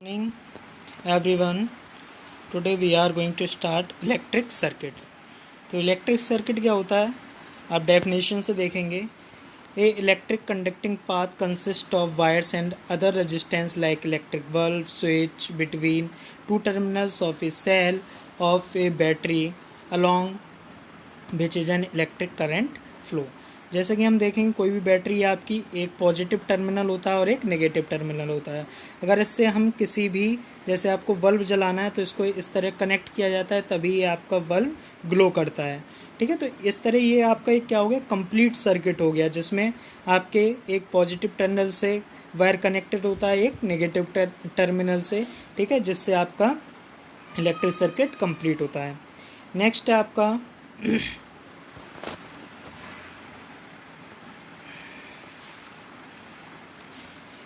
Morning everyone. Today we are going to start electric circuit. तो electric circuit क्या होता है आप डेफिनेशन से देखेंगे. A electric conducting path consist of wires and other resistance like electric bulb switch between two terminals of a cell of a battery along which is an electric current flow. जैसे कि हम देखेंगे कोई भी battery आपकी एक positive terminal होता है और एक नेगेटिव टर्मिनल होता है. अगर इससे हम किसी भी जैसे आपको बल्ब जलाना है तो इसको इस तरह कनेक्ट किया जाता है तभी ये आपका बल्ब ग्लो करता है. ठीक है, तो इस तरह ये आपका एक क्या हो गया कंप्लीट सर्किट हो गया जिसमें आपके एक पॉजिटिव टर्मिनल से वायर कनेक्टेड होता है एक नेगेटिव टर्मिनल से. ठीक है, जिससे आपका इलेक्ट्रिक सर्किट कंप्लीट होता है. नेक्स्ट है आपका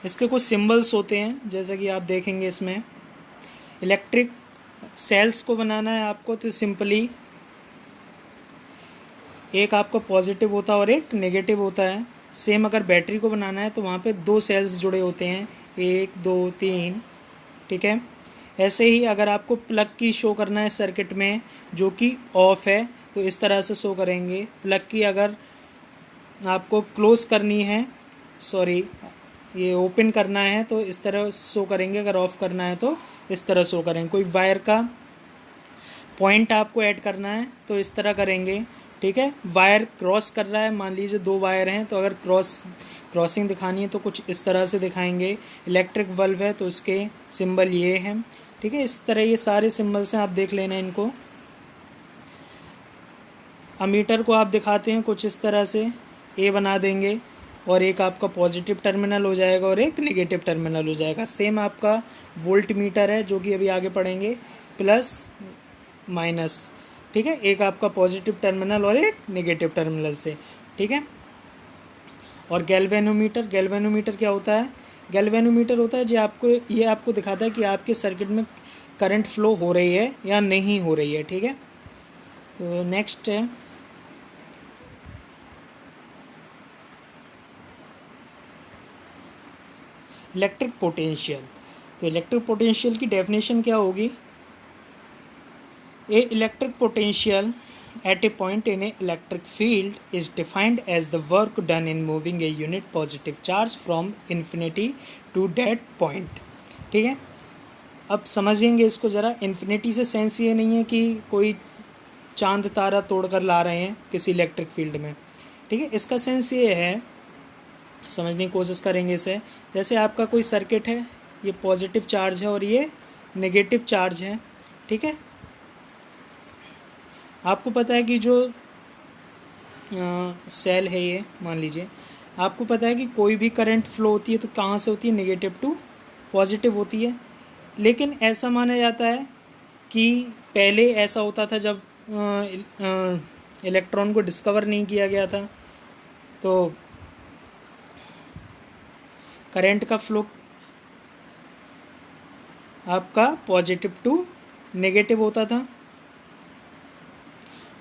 इसके कुछ सिंबल्स होते हैं जैसे कि आप देखेंगे इसमें इलेक्ट्रिक सेल्स को बनाना है आपको तो सिंपली एक आपका पॉजिटिव होता है और एक नेगेटिव होता है. सेम अगर बैटरी को बनाना है तो वहाँ पे दो सेल्स जुड़े होते हैं 1 2 3. ठीक है, ऐसे ही अगर आपको प्लग की शो करना है सर्किट में जो कि ऑफ है तो इस तरह से शो करेंगे. प्लग की अगर आपको क्लोज करनी है ये ओपन करना है तो इस तरह शो करेंगे. अगर ऑफ़ करना है तो इस तरह शो करेंगे. कोई वायर का पॉइंट आपको ऐड करना है तो इस तरह करेंगे. ठीक है, वायर क्रॉस कर रहा है मान लीजिए दो वायर हैं तो अगर क्रॉसिंग दिखानी है तो कुछ इस तरह से दिखाएंगे. इलेक्ट्रिक बल्ब है तो उसके सिंबल ये हैं. ठीक है, इस तरह ये सारे सिंबल्स हैं आप देख लेना इनको. अमीटर को आप दिखाते हैं कुछ इस तरह से ए बना देंगे और एक आपका पॉजिटिव टर्मिनल हो जाएगा और एक नेगेटिव टर्मिनल हो जाएगा. सेम आपका वोल्ट मीटर है जो कि अभी आगे पढ़ेंगे प्लस माइनस. ठीक है, एक आपका पॉजिटिव टर्मिनल और एक नेगेटिव टर्मिनल से. ठीक है, और गैल्वेनोमीटर क्या होता है. गैल्वेनोमीटर होता है जो ये आपको दिखाता है कि आपके सर्किट में करंट फ्लो हो रही है या नहीं हो रही है. ठीक है, तो नेक्स्ट है इलेक्ट्रिक पोटेंशियल. तो इलेक्ट्रिक पोटेंशियल की डेफिनेशन क्या होगी. A electric potential at a point in a electric field is defined as the work done in moving a unit positive charge from infinity to that point. ठीक है, अब समझेंगे इसको ज़रा. इन्फिनिटी से सेंस ये नहीं है कि कोई चांद तारा तोड़कर ला रहे हैं किसी इलेक्ट्रिक फील्ड में. ठीक है, इसका सेंस ये है समझने की कोशिश करेंगे इसे. जैसे आपका कोई सर्किट है ये पॉजिटिव चार्ज है और ये नेगेटिव चार्ज है. ठीक है, आपको पता है कि जो सेल है ये मान लीजिए आपको पता है कि कोई भी करंट फ्लो होती है तो कहाँ से होती है नेगेटिव टू पॉजिटिव होती है. लेकिन ऐसा माना जाता है कि पहले ऐसा होता था जब इलेक्ट्रॉन को डिस्कवर नहीं किया गया था तो करंट का फ्लो आपका पॉजिटिव टू नेगेटिव होता था.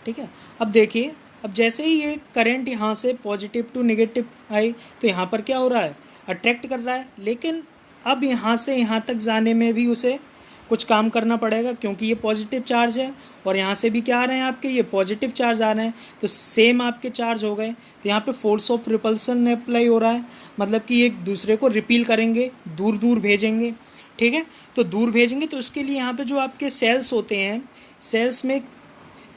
ठीक है, अब देखिए अब जैसे ही ये करंट यहाँ से पॉजिटिव टू नेगेटिव आई तो यहाँ पर क्या हो रहा है अट्रैक्ट कर रहा है. लेकिन अब यहाँ से यहाँ तक जाने में भी उसे कुछ काम करना पड़ेगा क्योंकि ये पॉजिटिव चार्ज है और यहाँ से भी क्या आ रहे हैं आपके ये पॉजिटिव चार्ज आ रहे हैं तो सेम आपके चार्ज हो गए. तो यहाँ पे फोर्स ऑफ रिपल्सन अप्लाई हो रहा है मतलब कि एक दूसरे को रिपील करेंगे दूर दूर भेजेंगे. ठीक है, तो दूर भेजेंगे तो उसके लिए यहाँ पे जो आपके सेल्स होते हैं सेल्स में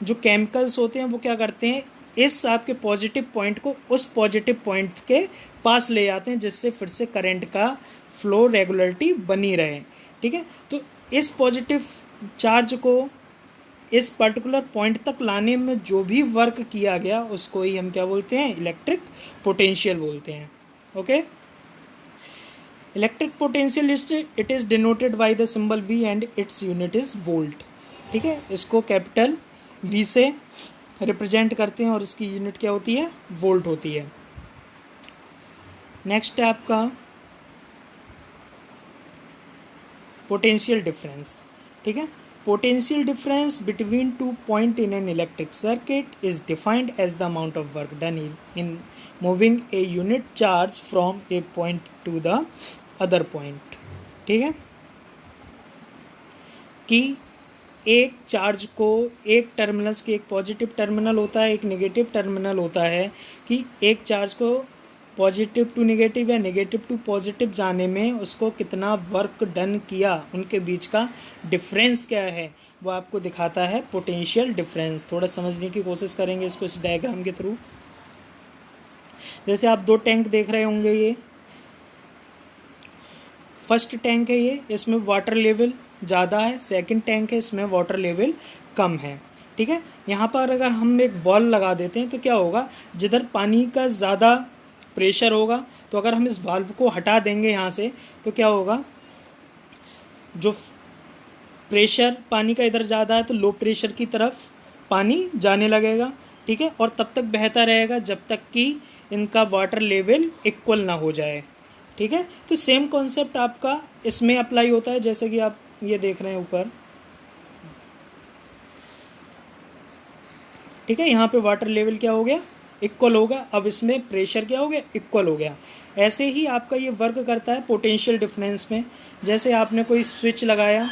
जो केमिकल्स होते हैं वो क्या करते हैं इस आपके पॉजिटिव पॉइंट को उस पॉजिटिव पॉइंट के पास ले जाते हैं जिससे फिर से करंट का फ्लो रेगुलरिटी बनी रहे. ठीक है, तो इस पॉजिटिव चार्ज को इस पर्टिकुलर पॉइंट तक लाने में जो भी वर्क किया गया उसको ही हम क्या बोलते हैं इलेक्ट्रिक पोटेंशियल बोलते हैं. Okay, electric potential it is denoted by the symbol V and its unit is volt. ठीक है, इसको कैपिटल V से रिप्रेजेंट करते हैं और इसकी यूनिट क्या होती है वोल्ट होती है. नेक्स्ट है आपका पोटेंशियल डिफरेंस. ठीक है, potential difference between two point in an electric circuit is defined as the amount of work done in moving a unit charge from a point to the other point. ठीक है, कि एक charge को, एक terminals की एक positive terminal होता है, एक नेगेटिव टर्मिनल होता है, कि एक चार्ज को पॉजिटिव टू नेगेटिव या नेगेटिव टू पॉजिटिव जाने में उसको कितना वर्क डन किया, उनके बीच का डिफरेंस क्या है, वो आपको दिखाता है पोटेंशियल डिफरेंस। थोड़ा समझने की कोशिश करेंगे इसको इस डायग्राम के थ्रू। जैसे आप दो टैंक देख रहे होंगे, ये फर्स्ट टैंक है ये, इसमें वाटर लेवल ज़्यादा है, सेकंड टैंक है इसमें वाटर लेवल कम है। ठीक है, यहाँ पर अगर हम एक वॉल्व लगा देते हैं तो क्या होगा, जिधर पानी का ज़्यादा प्रेशर होगा, तो अगर हम इस वाल्व को हटा देंगे यहाँ से तो क्या होगा, जो प्रेशर पानी का इधर ज़्यादा है तो लो प्रेशर की तरफ पानी जाने लगेगा। ठीक है, और तब तक बहता रहेगा जब तक कि इनका वाटर लेवल इक्वल ना हो जाए। ठीक है, तो सेम कॉन्सेप्ट आपका इसमें अप्लाई होता है, जैसे कि आप ये देख रहे हैं ऊपर। ठीक है, यहाँ पे वाटर लेवल क्या हो गया, इक्वल होगा। अब इसमें प्रेशर क्या हो गया, इक्वल हो गया। ऐसे ही आपका ये वर्क करता है पोटेंशियल डिफरेंस में। जैसे आपने कोई स्विच लगाया,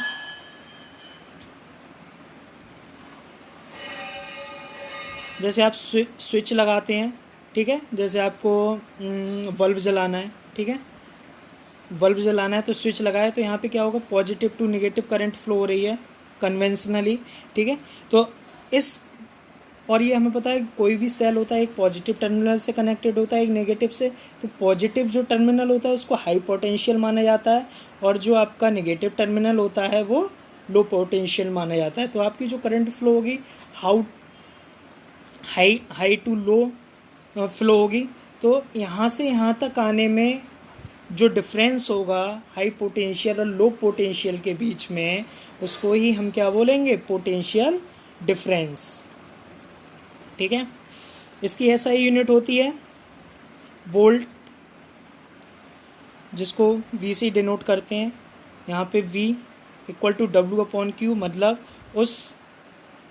जैसे आप स्विच लगाते हैं, ठीक है, जैसे आपको बल्ब जलाना है, ठीक है, बल्ब जलाना है तो स्विच लगाया, तो यहाँ पे क्या होगा, positive to negative current flow हो रही है कन्वेंशनली। ठीक है, तो इस, और ये हमें पता है कोई भी सेल होता है एक पॉजिटिव टर्मिनल से कनेक्टेड होता है, एक नेगेटिव से। तो पॉजिटिव जो टर्मिनल होता है उसको हाई पोटेंशियल माना जाता है, और जो आपका नेगेटिव टर्मिनल होता है वो लो पोटेंशियल माना जाता है। तो आपकी जो करंट फ्लो होगी हाई टू लो फ्लो होगी। तो यहाँ से यहाँ तक आने में जो डिफरेंस होगा हाई पोटेंशियल और लो पोटेंशियल के बीच में, उसको ही हम क्या बोलेंगे, पोटेंशियल डिफरेंस। ठीक है, इसकी एसआई यूनिट होती है वोल्ट, जिसको वी से डिनोट करते हैं। यहाँ पे V इक्वल टू W/Q, मतलब उस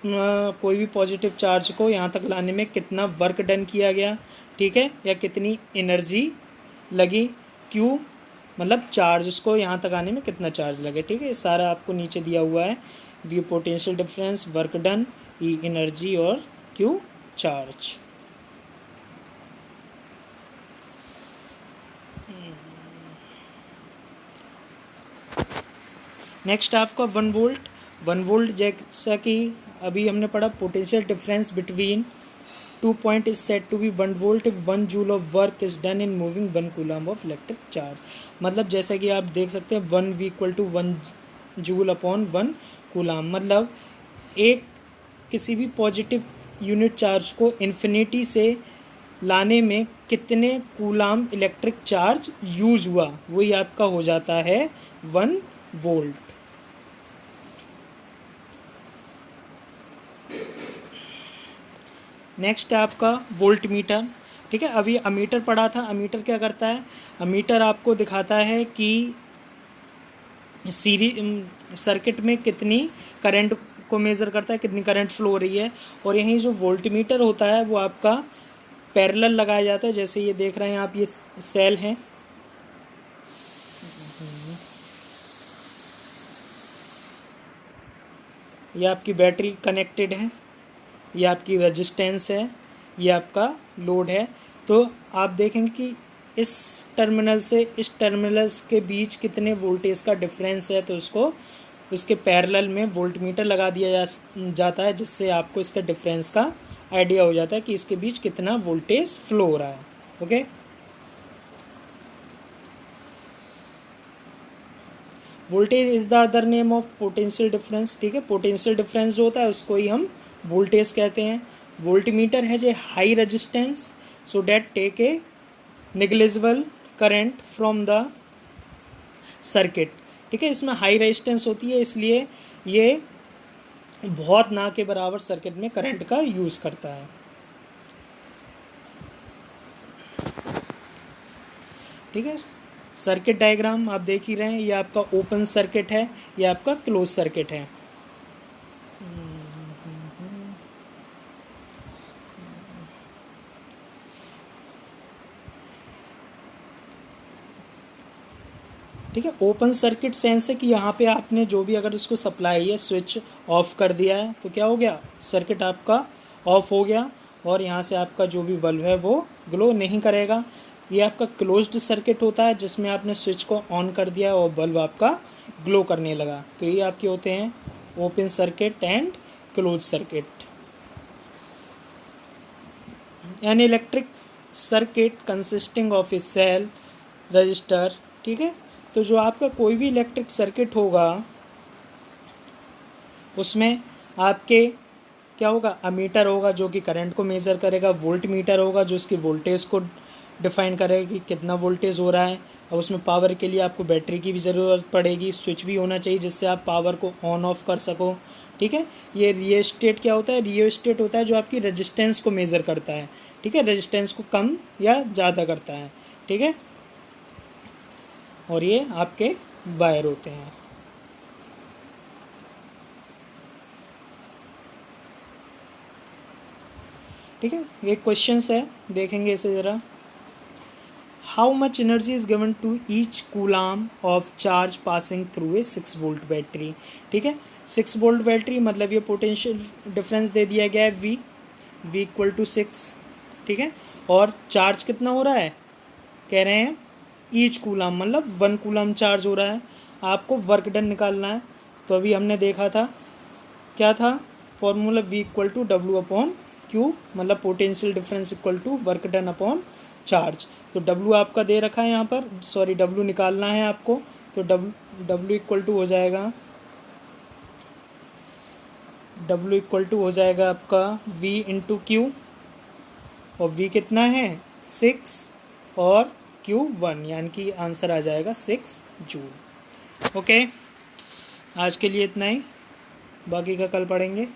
कोई भी पॉजिटिव चार्ज को यहाँ तक लाने में कितना वर्क डन किया गया, ठीक है, या कितनी एनर्जी लगी। Q मतलब चार्ज, उसको यहाँ तक आने में कितना चार्ज लगे। ठीक है, सारा आपको नीचे दिया हुआ है। V potential difference, work done, E energy और Q चार्ज। नेक्स्ट आपका 1 वोल्ट। 1 वोल्ट जैसा कि अभी हमने पढ़ा, potential difference between 2 point is said to be 1 volt if 1 joule of work is done in moving 1 coulomb of electric charge. मतलब जैसा कि आप देख सकते हैं 1V equal to 1 joule upon 1 coulomb, मतलब एक किसी भी पॉजिटिव यूनिट चार्ज को इन्फिनिटी से लाने में कितने कूलम इलेक्ट्रिक चार्ज यूज हुआ, वही आपका हो जाता है 1 वोल्ट। नेक्स्ट है आपका वोल्ट मीटर। ठीक है, अभी अमीटर पढ़ा था। अमीटर क्या करता है, अमीटर आपको दिखाता है कि सर्किट में कितनी करंट को मेज़र करता है, कितनी करंट फ्लो हो रही है। और यहीं जो वोल्ट मीटर होता है वो आपका पैरेलल लगाया जाता है। जैसे ये देख रहे हैं आप, ये सेल हैं, ये आपकी बैटरी कनेक्टेड है, ये आपकी रेजिस्टेंस है, ये आपका लोड है। तो आप देखेंगे कि इस टर्मिनल से इस टर्मिनल के बीच कितने वोल्टेज का डिफरेंस है, तो उसको इसके पैरेलल में वोल्टमीटर लगा दिया जाता है, जिससे आपको इसका डिफरेंस का आइडिया हो जाता है कि इसके बीच कितना वोल्टेज फ्लो हो रहा है। Okay, voltage is the other name of potential difference. ठीक है, पोटेंशियल डिफरेंस जो होता है उसको ही हम वोल्टेज कहते हैं। वोल्टमीटर है जो high resistance, so that take a negligible current from the circuit. ठीक है, इसमें हाई रेजिस्टेंस होती है, इसलिए ये बहुत ना के बराबर सर्किट में करंट का यूज़ करता है। ठीक है, सर्किट डायग्राम आप देख ही रहे हैं, ये आपका ओपन सर्किट है, ये आपका क्लोज सर्किट है। ठीक है। ओपन सर्किट सेंस है कि यहाँ पे आपने जो भी अगर उसको सप्लाई है स्विच ऑफ कर दिया है तो क्या हो गया, सर्किट आपका ऑफ हो गया और यहाँ से आपका जो भी बल्ब है वो ग्लो नहीं करेगा। ये आपका क्लोज्ड सर्किट होता है जिसमें आपने स्विच को ऑन कर दिया और बल्ब आपका ग्लो करने लगा। तो ये आपके होते हैं open circuit and close circuit. N electric circuit consisting of a cell register, ठीक है। तो जो आपका कोई भी इलेक्ट्रिक सर्किट होगा उसमें आपके क्या होगा, अमीटर होगा जो कि करंट को मेज़र करेगा, वोल्ट मीटर होगा जो उसकी वोल्टेज को डिफाइन करेगा कि कितना वोल्टेज हो रहा है, और उसमें पावर के लिए आपको बैटरी की भी ज़रूरत पड़ेगी, स्विच भी होना चाहिए जिससे आप पावर को ऑन ऑफ कर सको, ठीक है। ये रियोस्टेट क्या होता है, रियोस्टेट होता है जो आपकी रेजिस्टेंस को मेज़र करता है, ठीक है, रेजिस्टेंस को कम या ज़्यादा करता है, ठीक है। और ये आपके वायर होते हैं। ठीक है, ये क्वेश्चंस है, देखेंगे इसे ज़रा। How much energy is given to each coulomb of charge passing through a 6 volt battery, ठीक है। 6 वोल्ट बैटरी मतलब ये पोटेंशियल डिफरेंस दे दिया गया है V इक्वल टू 6, ठीक है। और चार्ज कितना हो रहा है, कह रहे हैं ईच कूलाम मतलब 1 कूलाम चार्ज हो रहा है। आपको वर्क डन निकालना है। तो अभी हमने देखा था क्या था formula, V equal to W/Q मतलब potential difference equal to work done upon charge. तो W आपका दे रखा है यहाँ पर, सॉरी W निकालना है आपको। तो W इक्वल टू हो जाएगा, W इक्वल टू हो जाएगा आपका V इंटू Q, और V कितना है 6 और Q 1, यानी कि आंसर आ जाएगा 6 जूल। ओके, आज के लिए इतना ही, बाकी का कल पढ़ेंगे।